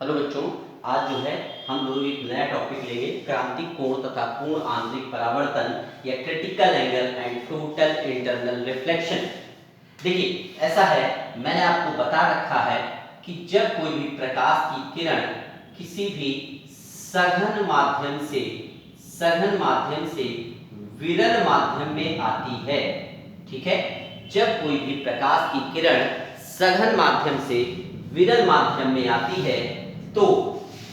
Hello बच्चों, आज जो है हम लोग एक नया टॉपिक लेंगे, क्रांतिक कोण तथा पूर्ण आंतरिक परावर्तन या critical angle and total internal reflection. देखिए, ऐसा है, मैंने आपको बता रखा है कि जब कोई भी प्रकाश की किरण किसी भी सघन माध्यम से विरल माध्यम में आती है, ठीक है। जब कोई भी प्रकाश की किरण सघन माध्यम से विरल माध्यम में आती है तो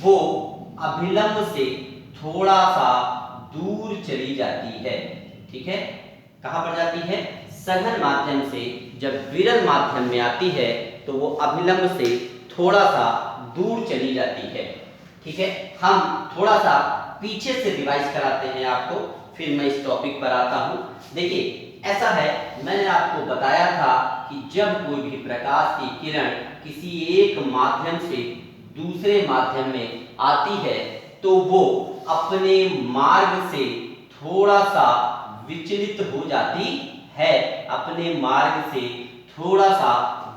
वो अभिलंब से थोड़ा सा दूर चली जाती है, ठीक है। कहां पर जाती है? सघन माध्यम से जब विरल माध्यम में आती है तो वो अभिलंब से थोड़ा सा दूर चली जाती है, ठीक है। हम थोड़ा सा पीछे से रिवाइज कराते हैं आपको, फिर मैं इस टॉपिक पर आता हूं। देखिए, ऐसा है, मैंने आपको बताया था कि जब कोई भी प्रकाश की किरण किसी एक माध्यम से दूसरे माध्यम में आती है तो वो अपने मार्ग से थोड़ा सा विचलित हो जाती है, अपने मार्ग से थोड़ा सा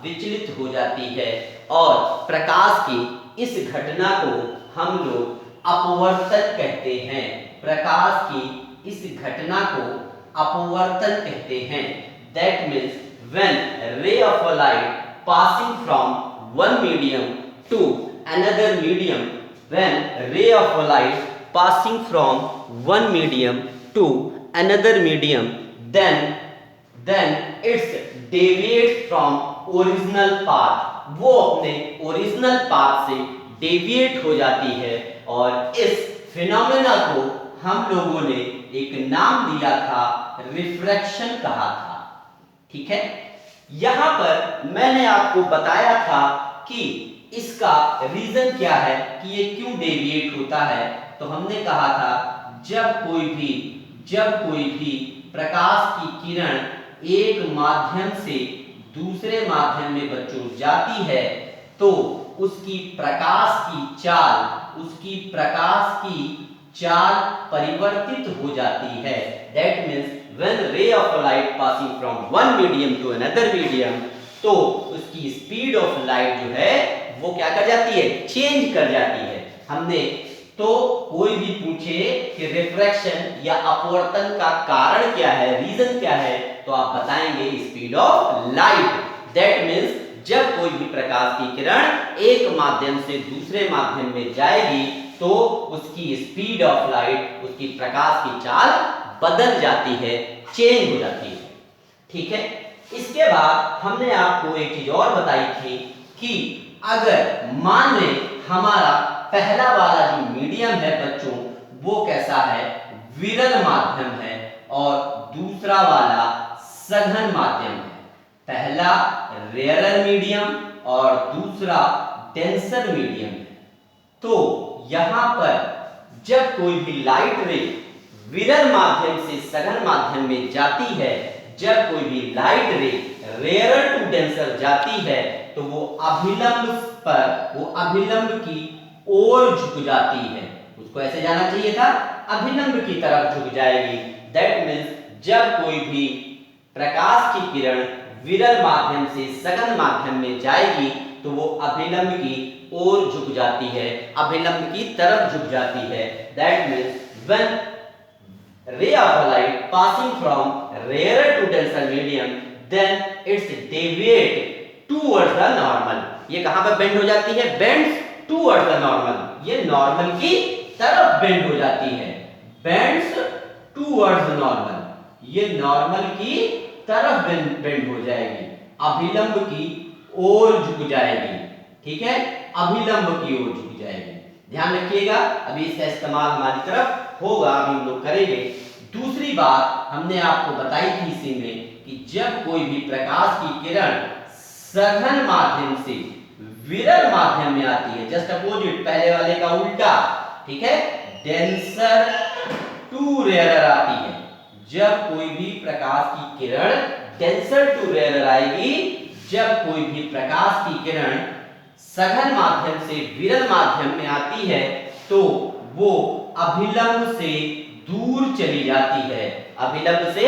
विचलित हो जाती है और प्रकाश की इस घटना को हम लोग अपवर्तन कहते हैं। प्रकाश की इस घटना को अपवर्तन कहते हैं। That means when a ray of a light passing from one medium to another medium, when a ray of a light passing from one medium to another medium, then it's deviates from original path. वो अपने original path से deviate हो जाती है और इस phenomena को हम लोगों ने एक नाम दिया था, रिफ्रैक्शन कहा था, ठीक है। यहां पर मैंने आपको बताया था कि इसका रीजन क्या है कि ये क्यों डेविएट होता है। तो हमने कहा था जब कोई भी प्रकाश की किरण एक माध्यम से दूसरे माध्यम में बच्चों जाती है तो उसकी प्रकाश की चाल परिवर्तित हो जाती है। That means when ray of light passing from one medium to another medium, तो उसकी स्पीड ऑफ लाइट जो है वो क्या कर जाती है? चेंज कर जाती है। हमने तो कोई भी पूछे कि रिफ्रैक्शन या अपवर्तन का कारण क्या है, रीजन क्या है, तो आप बताएंगे speed of light. That means जब कोई भी प्रकाश की किरण एक माध्यम से दूसरे माध्यम में जाएगी तो उसकी स्पीड ऑफ लाइट, उसकी प्रकाश की चाल बदल जाती है, चेंज हो जाती है, ठीक है। इसके बाद हमने आपको एक चीज और बताई थी कि अगर मान लें हमारा पहला वाला जो मीडियम है बच्चों वो कैसा है? विरल माध्यम है और दूसरा वाला सघन माध्यम है। पहला रेयरर मीडियम और दूसरा डेंसर मीडियम है। तो यहां पर जब कोई भी लाइट रे विरल माध्यम से सघन माध्यम में जाती है, जब कोई भी लाइट रे रेयरर टू डेंसर जाती है तो वो अभिलंब की ओर झुक जाती है। उसको ऐसे जाना चाहिए था, अभिलंब की तरफ झुक जाएगी। दैट मीन्स जब कोई भी प्रकाश की किरण विरल माध्यम से सघन माध्यम में जाएगी तो वो अभिलंब की ओर झुक जाती है, अभिलंब की तरफ झुक जाती है। That means when ray of light passing from rarer to denser medium, then it's deviate towards the normal. ये कहां पर बेंड हो जाती है? bends towards the normal. ये नॉर्मल की तरफ बेंड हो जाती है, bends towards the normal. ये नॉर्मल की तरफ बेंड हो जाएगी, अभिलंब की ओर झुक जाएगी, ठीक है। अभिलंब की ओर झुक जाएगी। ध्यान रखिएगा, अभी इसका इस्तेमाल हमारी तरफ होगा, अभी हम लोग करेंगे। दूसरी बात हमने आपको बताई थी इसी में कि जब कोई भी प्रकाश की किरण सघन माध्यम से विरल माध्यम में आती है, जस्ट अपोजिट, पहले वाले का उल्टा, ठीक है, डेंसर टू रेयरर आती है। जब कोई भी प्रकाश की किरण डेंसर टू रेयरर आएगी, जब कोई भी प्रकाश की किरण सघन माध्यम से विरल माध्यम में आती है तो वो अभिलंब से दूर चली जाती है, अभिलंब से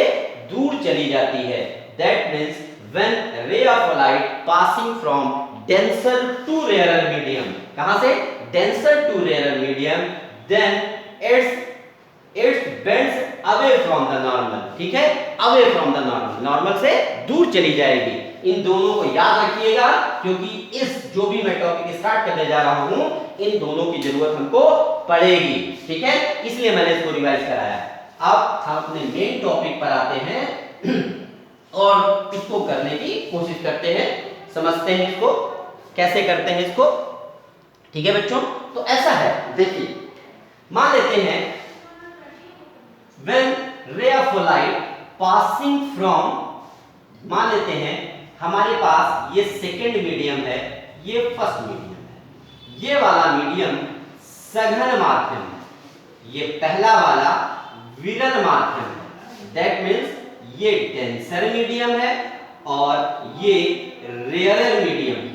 दूर चली जाती है। That means when ray of light passing from denser to rarer medium, कहां से? denser to rarer medium, then its bends away from the normal. ठीक है, away from the normal, normal से दूर चली जाएगी। इन दोनों को याद रखिएगा, क्योंकि इस जो भी मैं टॉपिक स्टार्ट करने जा रहा हूं, इन दोनों की जरूरत हमको पड़ेगी। ठीक है, इसलिए मैंने इसको रिवाइज कराया। अब हम अपने मेन टॉपिक पर आते हैं और इसको करने की कोशिश करते हैं, समझते हैं इसको कैसे करते हैं इसको। ठीक है बच्चों, तो ऐसा है, देखिए मान लेते हैं when ray of light passing from, मान लेते हैं हमारे पास ये सेकेंड मीडियम है, ये फर्स्ट मीडियम है, ये वाला मीडियम सघन माध्यम है, ये पहला वाला विरल माध्यम है। दैट मीन्स ये डेंसर मीडियम है और ये रेयरर मीडियम है।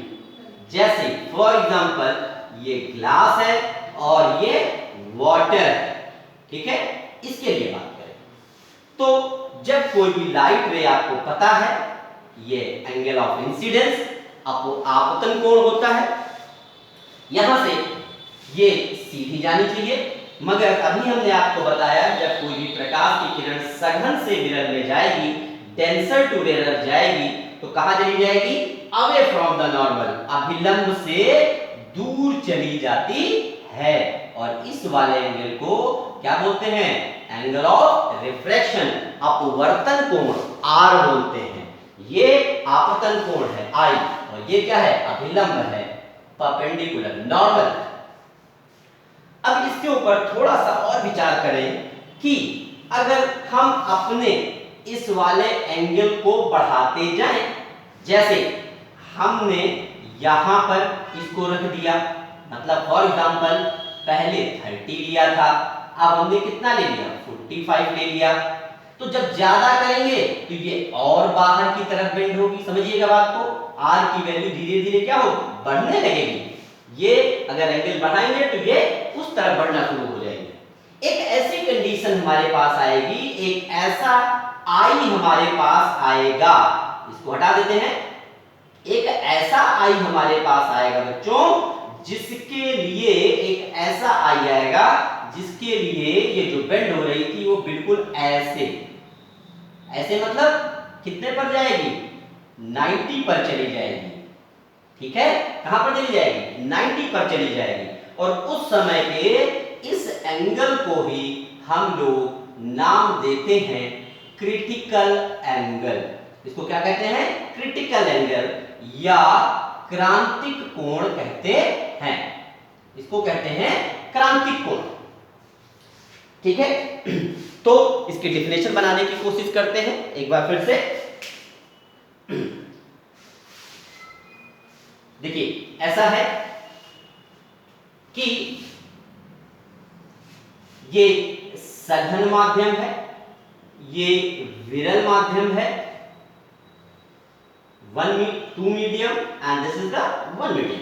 जैसे फॉर एग्जांपल ये ग्लास है और ये वाटर है। ठीक है, इसके लिए बात करें तो जब कोई भी लाइट रे आपको पता है, ये एंगल ऑफ इंसिडेंस आपतन कोण होता है, यहां से ये सीधी जानी चाहिए, मगर अभी हमने आपको बताया जब कोई भी प्रकाश की किरण सघन से विरल में जाएगी, डेंसर टू रेयर जाएगी, तो कहां चली जाएगी? अवे फ्रॉम द नॉर्मल, अभिलंब से दूर चली जाती है। और इस वाले एंगल को क्या बोलते हैं? एंगल ऑफ रिफ्रैक्शन, अपवर्तन कोण, आर बोलते हैं। ये आपतन कोण है आई, और ये क्या है? अभिलंब है, परपेंडिकुलर, नॉर्मल। अब इसके ऊपर थोड़ा सा और विचार करें कि अगर हम अपने इस वाले एंगल को बढ़ाते जाएं, जैसे हमने यहां पर इसको रख दिया, मतलब फॉर एग्जांपल पहले 30 लिया था, अब हमने कितना ले लिया? 45 ले लिया। तो जब ज्यादा करेंगे तो ये और बाहर की तरफ बेंड होगी, समझिएगा बात को। आर की वैल्यू धीरे धीरे क्या होगी? बढ़ने लगेगी। ये अगर एंगल बढ़ाएंगे तो ये उस तरफ बढ़ना शुरू हो जाएंगे। एक ऐसी कंडीशन हमारे पास आएगी, एक ऐसा आई हमारे पास आएगा, इसको हटा देते हैं। एक ऐसा आई हमारे पास आएगा बच्चों, जिसके लिए एक ऐसा आई आएगा जिसके लिए ये जो बेंड हो रही थी वो बिल्कुल ऐसे, ऐसे मतलब कितने पर जाएगी? 90 पर चली जाएगी। ठीक है, कहां पर चली जाएगी? 90 पर चली जाएगी। और उस समय के इस एंगल को ही हम लोग नाम देते हैं क्रिटिकल एंगल। इसको क्या कहते हैं? क्रिटिकल एंगल या क्रांतिक कोण कहते हैं। इसको कहते हैं क्रांतिक कोण। ठीक है, तो इसकी डेफिनेशन बनाने की कोशिश करते हैं एक बार फिर से। देखिए ऐसा है कि ये सघन माध्यम है, ये विरल माध्यम है, two medium and this is the one medium.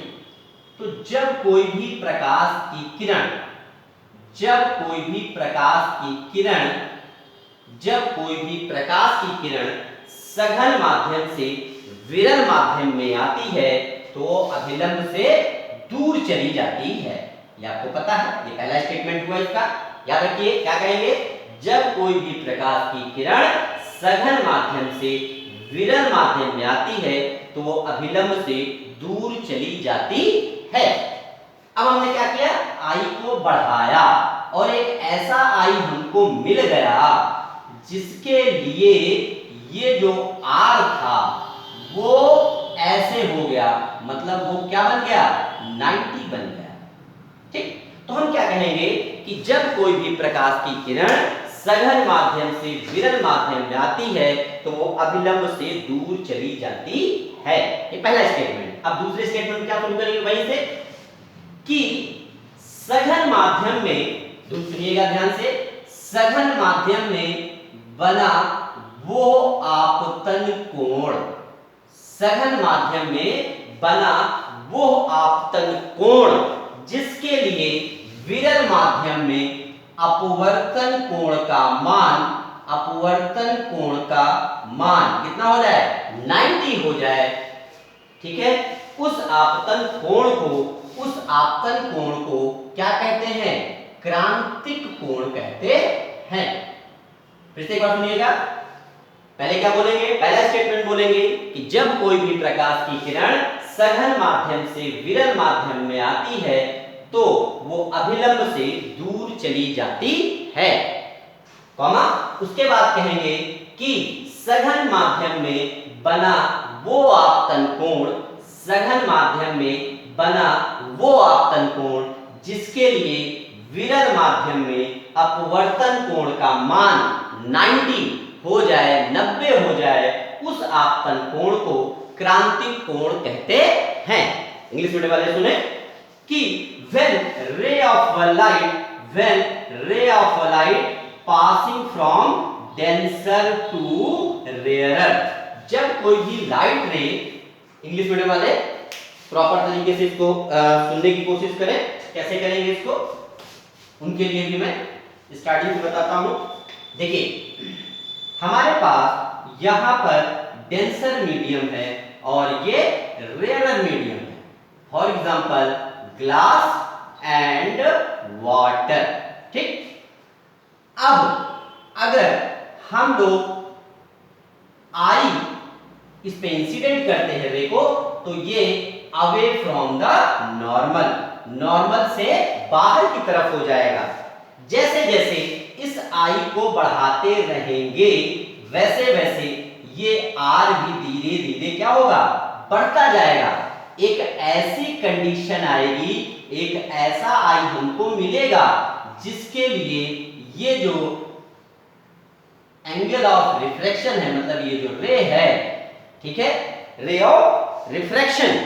तो जब कोई भी प्रकाश की किरण, जब कोई भी प्रकाश की किरण, जब कोई भी प्रकाश की किरण सघन माध्यम से विरल माध्यम में आती है तो अभिलंब से दूर चली जाती है। ये आपको पता है, ये पहला स्टेटमेंट हुआ इसका, याद रखिए। क्या कहेंगे? जब कोई भी प्रकाश की किरण सघन माध्यम से विरल माध्यम में आती है तो वो अभिलंब से दूर चली जाती है। अब हमने क्या किया? आई को बढ़ाया और एक ऐसा आई हमको मिल गया जिसके लिए ये जो आर था वो ऐसे हो गया, मतलब वो क्या बन गया? 90 बन गया। ठीक, तो हम क्या कहेंगे कि जब कोई भी प्रकाश की किरण सघन माध्यम से विरल माध्यम में आती है तो वो अभिलंब से दूर चली जाती है। ये पहला स्टेटमेंट। अब दूसरे स्टेटमेंट क्या शुरू करेंगे वहीं से कि सघन माध्यम में, सुनिएगा ध्यान से, सघन माध्यम में बना वो आपतन कोण, सघन माध्यम में बना वो आपतन कोण जिसके लिए विरल माध्यम में अपवर्तन कोण का मान, अपवर्तन कोण का मान कितना हो जाए? 90 हो जाए। ठीक है, उस आपतन कोण को, उस आपतन कोण को क्या कहते हैं? क्रांतिक कोण कहते हैं। फिर से एक बार सुनिएगा, पहले क्या बोलेंगे? पहला स्टेटमेंट बोलेंगे कि जब कोई भी प्रकाश की किरण सघन माध्यम से विरल माध्यम में आती है तो वो अभिलंब से दूर चली जाती है, कॉमा उसके बाद कहेंगे कि सघन माध्यम में बना वो आपतन कोण, सघन माध्यम में बना वो आपतन कोण जिसके लिए विरल माध्यम में अपवर्तन कोण का मान 90 हो जाए, 90 हो जाए, उस आपतन कोण को क्रांतिक कोण कहते हैं। इंग्लिश मीडियम वाले सुने कि when ray of a light passing from denser to rarer, जब कोई भी लाइट रे, इंग्लिश मीडियम वाले प्रॉपर तरीके से इसको सुनने की कोशिश करें। कैसे करेंगे इसको, उनके लिए भी मैं स्टार्टिंग से बताता हूं। देखिए हमारे पास यहां पर डेंसर मीडियम है और ये रेयर मीडियम है, for example glass and water, ठीक। अब अगर हम लोग आई इस पे इंसिडेंट करते हैं रे को, तो ये away from the normal, normal से बाहर की तरफ हो जाएगा। जैसे जैसे इस आई को बढ़ाते रहेंगे वैसे वैसे ये आर भी धीरे धीरे क्या होगा? बढ़ता जाएगा। एक ऐसी कंडीशन आएगी, एक ऐसा आई हमको मिलेगा जिसके लिए ये जो एंगल ऑफ रिफ्रैक्शन है, मतलब ये जो रे है, ठीक है, रे ऑफ रिफ्रैक्शन,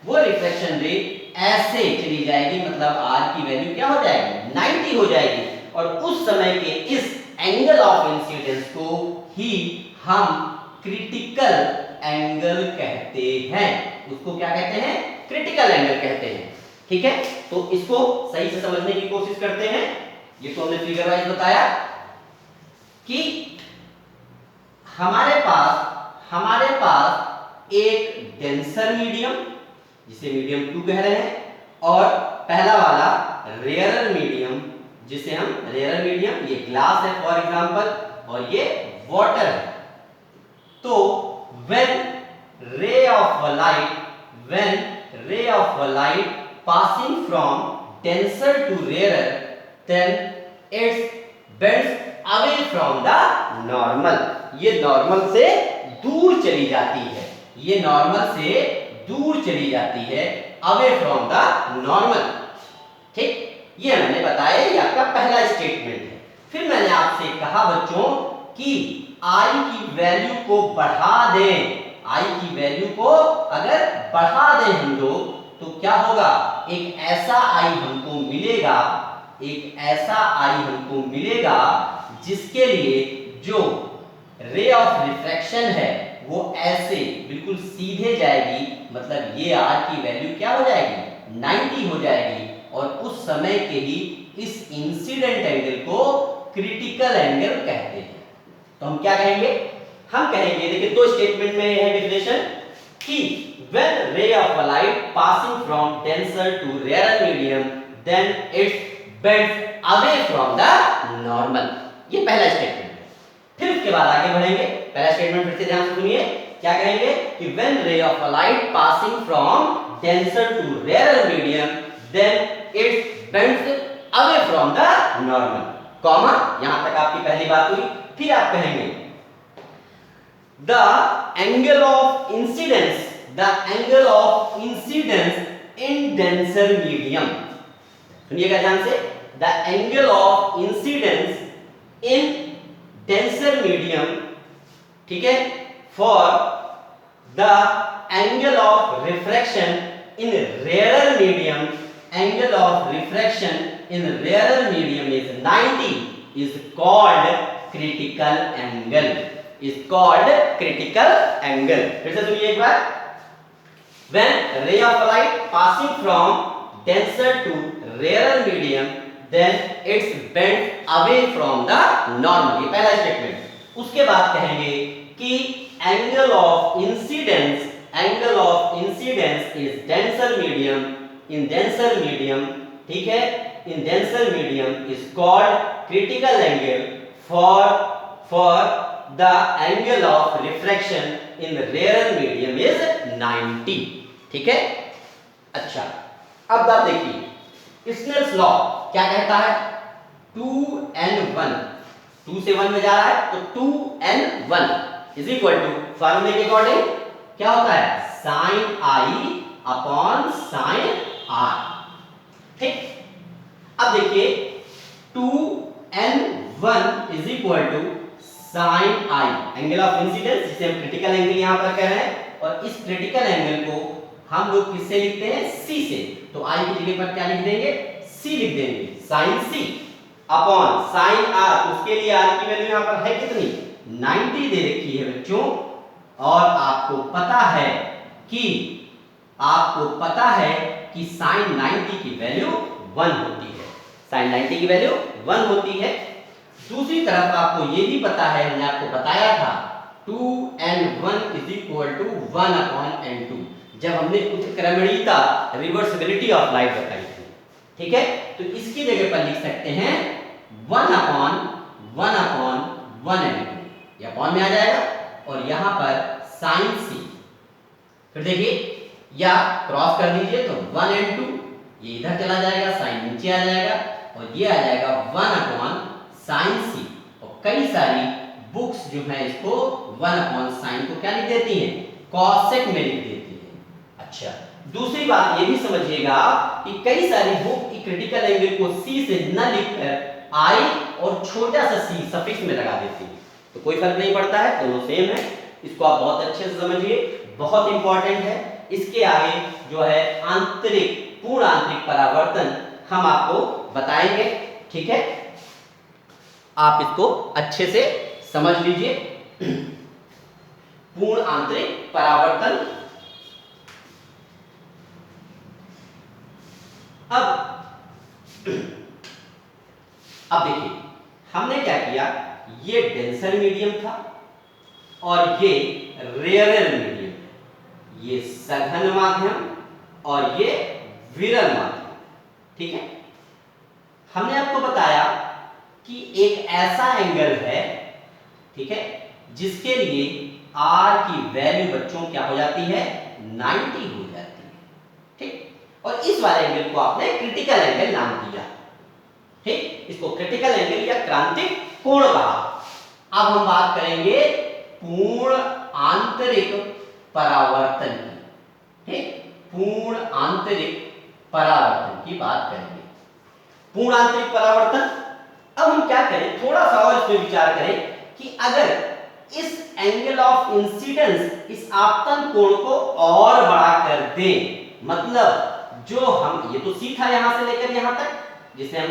वो रिफ्रैक्शन रे ऐसे चली जाएगी, मतलब आर की वैल्यू क्या हो जाएगी? 90 हो जाएगी। और उस समय के इस एंगल ऑफ इंसिडेंस को ही हम क्रिटिकल एंगल कहते हैं। उसको क्या कहते हैं? क्रिटिकल एंगल कहते हैं, ठीक है। तो इसको सही से समझने की कोशिश करते हैं। ये तो हमने फिगर वाइज बताया कि हमारे पास एक डेंसर मीडियम, जिसे मीडियम 2 कह रहे हैं, और पहला वाला रेयरर मीडियम, जिसे हम रेयरर मीडियम, ये ग्लास है फॉर एग्जांपल, और ये वाटर है। तो when ray of a light passing from denser to rarer, then it bends away from the normal, ये नॉर्मल से दूर चली जाती है, ये नॉर्मल से दूर चली जाती है, अवे फ्रॉम द नॉर्मल, ठीक। ये मैंने बताया, ये आपका पहला स्टेटमेंट है। फिर मैंने आपसे कहा बच्चों कि आई की वैल्यू को बढ़ा दें, आई की वैल्यू को अगर बढ़ा दें हम लोग तो क्या होगा? एक ऐसा आई हमको मिलेगा, एक ऐसा आई हमको मिलेगा जिसके लिए जो रे ऑफ रिफ्रैक्शन है वो ऐसे बिल्कुल सीधे जाएगी, मतलब ये आर की वैल्यू क्या हो जाएगी? 90 हो जाएगी। और उस समय के ही इस इंसिडेंट एंगल को क्रिटिकल एंगल कहते हैं। तो हम क्या कहेंगे? हम कहेंगे, देखिए दो स्टेटमेंट में है डेफिनेशन कि when ray of a light passing from denser to rarer medium then it bends away from the normal, ये पहला स्टेटमेंट है। फिर उसके बाद आगे बढ़ेंगे। पहला स्टेटमेंट फिर से ध्यान से सुनिए, क्या कहेंगे कि when ray of a light passing from denser to rarer medium then it bends away from the normal, comma, यहां तक आपकी पहली बात हुई। फिर आप कहेंगे the angle of incidence in denser medium, सुनिएगा ध्यान से, the angle of incidence in denser medium, ठीक है, for the angle of refraction in rarer medium, angle of refraction in rarer medium is 90, is called critical angle, is called critical angle। फिर से सुनिए एक बार, when ray of light passing from denser to rarer medium then it's bent away from the normal, ये पहला statement. उसके बाद कहेंगे कि angle of incidence is denser medium in denser medium, ठीक है, in denser medium is called critical angle for the angle of refraction in rare medium is 90, ठीक है। अच्छा, अब बात देखिए, स्नेल्स लॉ क्या कहता है, 2n1, 2 से 1 में जा रहा है तो 2n1 इज इक्वल टू फार्मूले के अकॉर्डिंग क्या होता है, sine I upon sine R, ठीक। अब देखिए 2n1 is equal to sine I, angle of incidence जिसे हम क्रिटिकल एंगल यहां पर कह रहे हैं, और इस क्रिटिकल एंगल को हम लोग किससे लिखते हैं, c से, तो i की जगह पर क्या लिख देंगे, c लिख देंगे, sine c upon sine r, उसके लिए r की वैल्यू यहां पर है कितनी, 90 दे रखी है बच्चों, और आपको पता है कि साइन 90 की वैल्यू 1 होती है, साइन 90 की वैल्यू 1 होती है। दूसरी तरफ आपको ये भी पता है, हमने आपको बताया था 2n1 is equal to 1 upon n2, जब हमने उत्क्रमणीयता रिवर्सिबिलिटी ऑफ लाइट बताई थी, ठीक है, तो इसकी जगह पर लिख सकते हैं 1 अपॉन 1 n2, ये अपॉन में आ जाएगा, और यहां पर साइन c, फिर देखिए या क्रॉस कर दीजिए तो 1 n2, ये इधर चला जाएगा, साइन नीचे आ जाएगा, और ये आ जाएगा 1 अपॉन साइन c, और कई सारी बुक्स जो है इसको 1 अपॉन साइन को क्या लिख देती हैं, कॉसेक में लिख देती है। अच्छा, दूसरी बात ये भी समझिएगा कि कई सारी बुक क्रिटिकल एंगल को c से न लिखकर i और छोटा सा c सफिक्स में लगा देती है, तो कोई फर्क नहीं पड़ता है, दोनों सेम है, इसको आप बहुत अच्छे से समझिए, बहुत इंपॉर्टेंट है। इसके आगे जो है पूर्ण आंतरिक परावर्तन हम आपको बताएंगे, ठीक है, आप इसको अच्छे से समझ लीजिए। पूर्ण आंतरिक परावर्तन, अब देखिए हमने क्या किया, ये डेंसर मीडियम था और ये रेयरर मीडियम, ये सघन माध्यम और ये विरल माध्यम, ठीक है। हमने आपको बताया कि एक ऐसा एंगल है, ठीक है, जिसके लिए r की वैल्यू बच्चों क्या हो जाती है, 90 हो जाती है, ठीक, और इस वाले एंगल को आपने क्रिटिकल एंगल नाम दिया, ठीक, इसको क्रिटिकल एंगल या क्रांतिक कोण कहा। अब हम बात करेंगे पूर्ण आंतरिक परावर्तन की, ठीक, पूर्ण आंतरिक परावर्तन की बात करेंगे। पूर्ण आंतरिक परावर्तन, अब हम क्या करें, थोड़ा सा और इसमें विचार करें कि अगर इस एंगल ऑफ इंसिडेंस, इस आपतन कोण को और बड़ा कर दें, मतलब जो हम, ये तो c था यहां से लेकर यहां तक, जिसे हम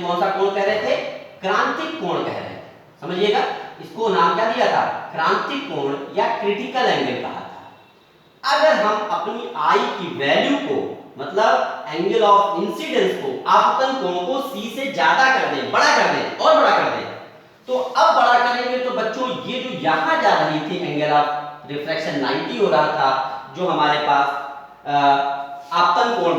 कौन सा कोण कह रहे थे, क्रांतिक कोण कह रहे थे, समझिएगा, इसको नाम क्या दिया था, क्रांतिक कोण या क्रिटिकल एंगल कहा था। अगर हम अपनी i की वैल्यू को, मतलब एंगल ऑफ इंसिडेंस को, आपतन कोण को c से ज्यादा कर दें, बड़ा कर दें और बड़ा कर दें, तो अब बड़ा करेंगे तो बच्चों ये जो यहां जा रही थी एंगल ऑफ रिफ्रैक्शन 90 हो रहा था, जो हमारे पास आपतन कोण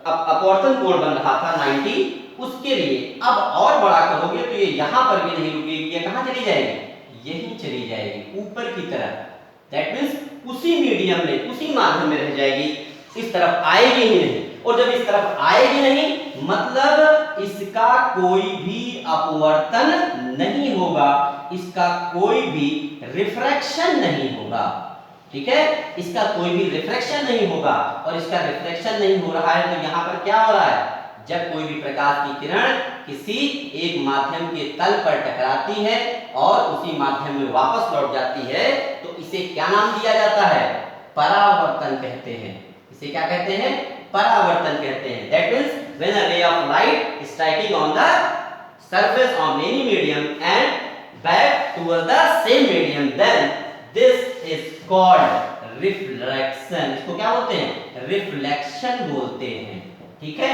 अपवर्तन कोण बन रहा था 90, उसके लिए अब और बड़ा करोगे तो ये यहां पर भी नहीं रुकेगी, ये कहां चली जाएगी, यहीं चली जाएगी ऊपर की तरफ, दैट मींस उसी मीडियम में, उसी माध्यम में रह जाएगी, इस तरफ आएगी ही नहीं, और जब इस तरफ आएगी नहीं मतलब इसका कोई भी अपवर्तन नहीं होगा, इसका कोई भी रिफ्रैक्शन नहीं होगा, ठीक है, इसका कोई भी रिफ्रैक्शन नहीं होगा, और इसका रिफ्रैक्शन नहीं हो रहा है तो यहां पर क्या हो रहा है, जब कोई भी प्रकाश की किरण किसी एक माध्यम के तल पर टकराती है और उसी माध्यम में वापस लौट जाती है, तो इसे क्या नाम दिया जाता है, परावर्तन कहते हैं, इसे क्या कहते हैं, परावर्तन कहते हैं। That means when a ray of light is striking on the surface of any medium and back towards the same medium, then this is called reflection। इसको क्या बोलते हैं, रिफ्लेक्शन बोलते हैं, ठीक है,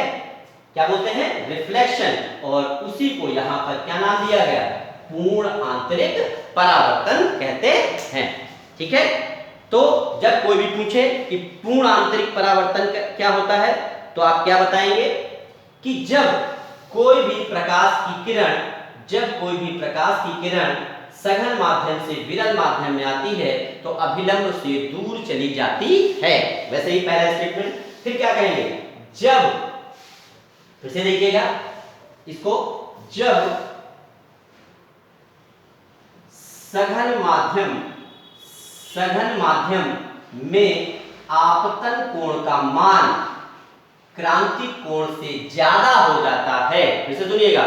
क्या बोलते हैं, रिफ्लेक्शन, और उसी को यहाँ पर क्या नाम दिया गया, पूर्ण आंतरिक परावर्तन कहते हैं, ठीक है। तो जब कोई भी पूछे कि पूर्ण आंतरिक परावर्तन क्या होता है, तो आप क्या बताएंगे कि जब कोई भी प्रकाश की किरण सघन माध्यम से विरल माध्यम में आती है तो अभिलंब से दूर चली जाती है। वैसे ही पहला स्टेटमेंट। फिर क्या कहेंगे, जब, फिर से देखिएगा इसको, जब सघन माध्यम में आपतन कोण का मान क्रांतिक कोण से ज्यादा हो जाता है। फिर से सुनिएगा,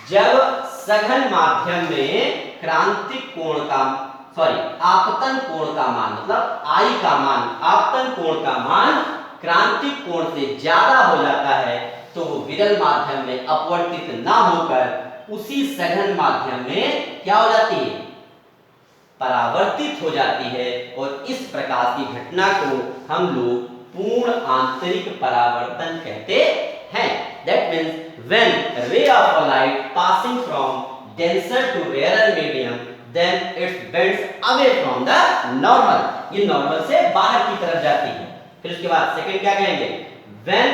जब सघन माध्यम में आपतन कोण का मान, मतलब आई का मान, आपतन कोण का मान क्रांतिक कोण से ज्यादा हो जाता है तो वो विरल माध्यम में अपवर्तित ना होकर उसी सघन माध्यम में क्या हो जाती है, परावर्तित हो जाती है। और इस प्रकार की घटना को हम लोग पूर्ण आंतरिक परावर्तन कहते हैं। That means when a ray of a light passing from denser to rarer medium, then it bends away from the normal. ये नॉर्मल से बाहर की तरफ जाती है। फिर उसके बाद सेकंड क्या कहेंगे, when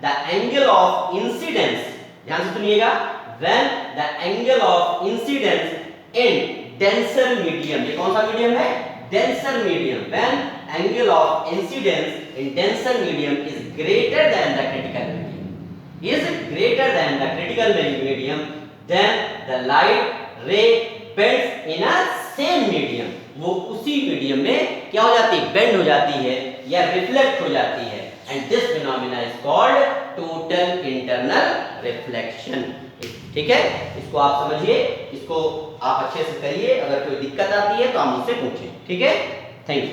the angle of incidence, ध्यान से सुनिएगा, when the angle of incidence in denser medium, ये कौन सा मीडियम है, denser medium, when angle of incidence in denser medium is greater than the critical medium, then the light ray bends in a same medium, वो उसी medium में क्या हो जाती है, बेंड हो जाती है या रिफ्लेक्ट हो जाती है। And this phenomena is called total internal reflection. ठीक है, इसको आप समझिए, इसको आप अच्छे से करिए। अगर कोई दिक्कत आती है तो आप मुझसे पूछें। ठीक है, थैंक यू।